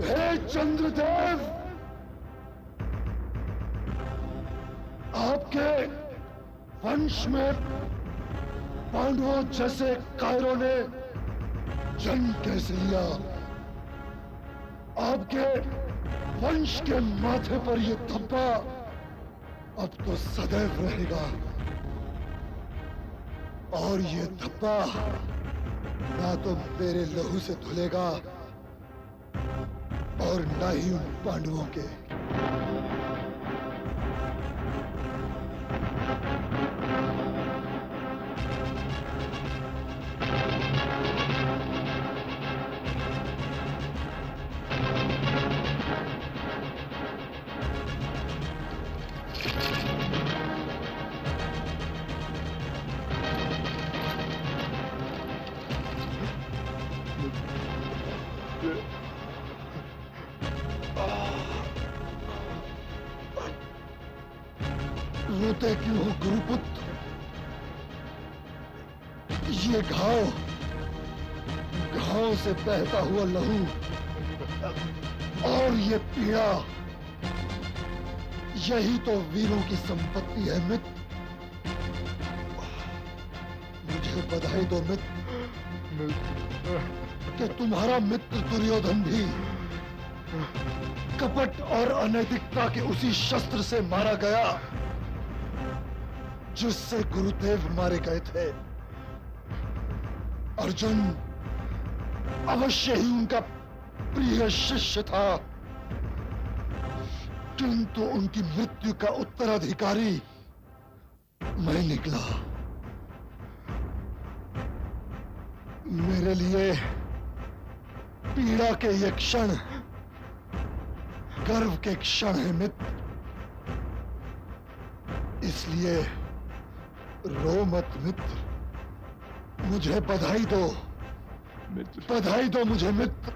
हे चंद्रदेव, आपके वंश में पांडवों जैसे कायरों ने जन्म कैसे लिया? आपके वंश के माथे पर यह धब्बा अब तो सदैव रहेगा, और ये धब्बा ना तो मेरे लहू से धुलेगा और ना ही उन पांडवों के। रोते क्यों हो गुरुपुत्र? ये घाव से बहता हुआ लहू और ये पीड़ा, यही तो वीरों की संपत्ति है मित्र। मुझे बधाई दो मित्र कि तुम्हारा मित्र दुर्योधन भी कपट और अनैतिकता के उसी शस्त्र से मारा गया जिससे गुरुदेव मारे गए थे। अर्जुन अवश्य ही उनका प्रिय शिष्य था, किंतु उनकी मृत्यु का उत्तराधिकारी मैं निकला। मेरे लिए पीड़ा के ये क्षण गर्व के क्षण है मित्र, इसलिए रो मत मित्र, मुझे बधाई दो मित्र, बधाई दो मुझे मित्र।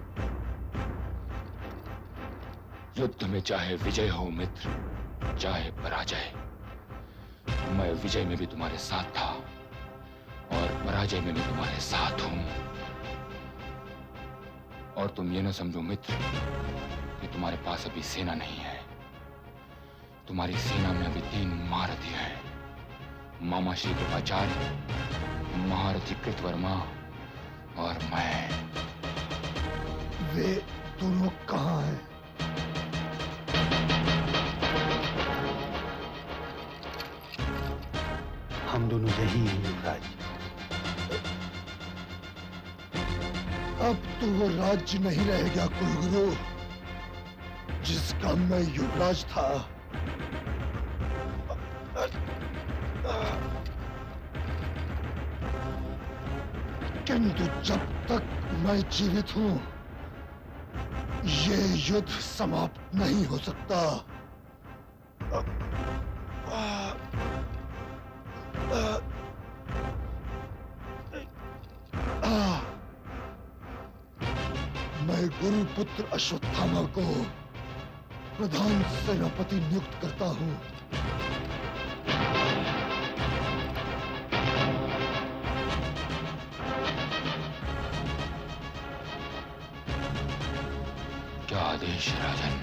युद्ध में चाहे विजय हो मित्र, चाहे पराजय, मैं विजय में भी तुम्हारे साथ था और पराजय में भी तुम्हारे साथ हूं। और तुम ये ना समझो मित्र कि तुम्हारे पास अभी सेना नहीं है। तुम्हारी सेना में अभी 3 महारथी हैं, मामा श्री कृपाचार्य, महारथी कृतवर्मा और मैं। वे दोनों कहाँ हैं? हम दोनों यही हैं युवराज। अब तो वो राज्य नहीं रहेगा कुलगुरु जिसका मैं युवराज था। किंतु जब तक मैं जीवित हूं, ये युद्ध समाप्त नहीं हो सकता। मैं गुरुपुत्र अश्वत्थामा को प्रधान सेनापति नियुक्त करता हूं। क्या आदेश राजन?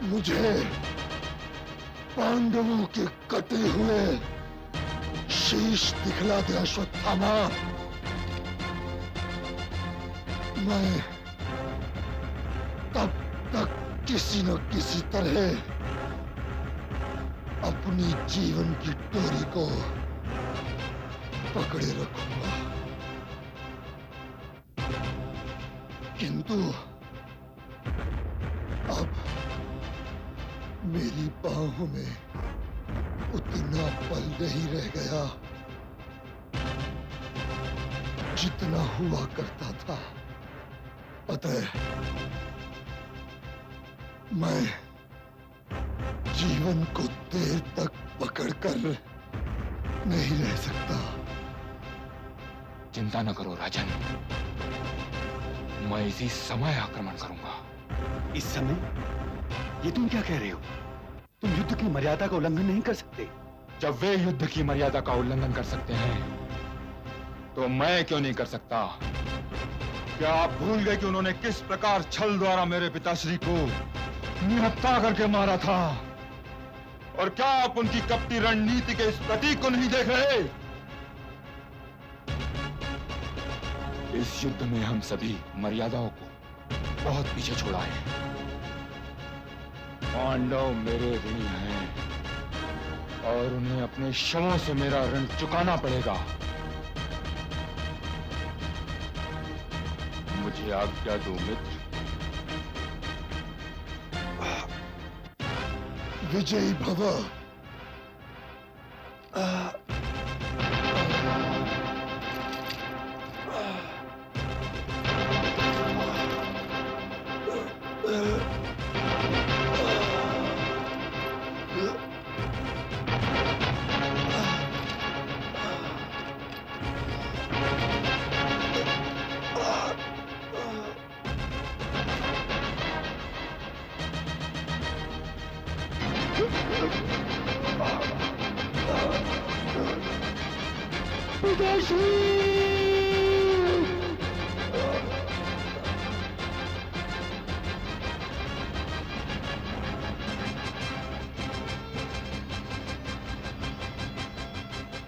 मुझे पांडवों के कटे हुए शीश दिखला दे अश्वत्थामा। मैं तब तक किसी न किसी तरह अपनी जीवन की डोरी को पकड़े रखूंगा, किंतु अब मेरी बाहों में उतना पल नहीं रह गया जितना हुआ करता था। अतः मैं जीवन को देर तक पकड़कर नहीं रह सकता। चिंता न करो राजन, मैं इसी समय आक्रमण करूंगा। इस समय? ये तुम क्या कह रहे हो? तुम युद्ध की मर्यादा का उल्लंघन नहीं कर सकते। जब वे युद्ध की मर्यादा का उल्लंघन कर सकते हैं तो मैं क्यों नहीं कर सकता? क्या आप भूल गए कि उन्होंने किस प्रकार छल द्वारा मेरे पिताश्री को निहत्था करके मारा था? और क्या आप उनकी कपटी रणनीति के इस प्रतीक को नहीं देख रहे? इस युद्ध में हम सभी मर्यादाओं को बहुत पीछे छोड़ा है। पांडव मेरे ऋणी हैं और उन्हें अपने शवों से मेरा ऋण चुकाना पड़ेगा। मुझे आज्ञा दो मित्र। विजयी भव।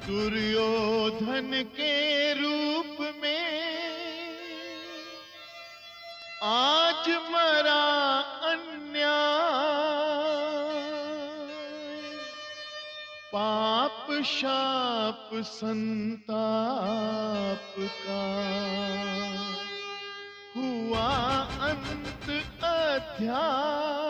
दुर्योधन के रूप में आज मरा अन्याय, पाप शाप संताप का हुआ अंत अध्याय।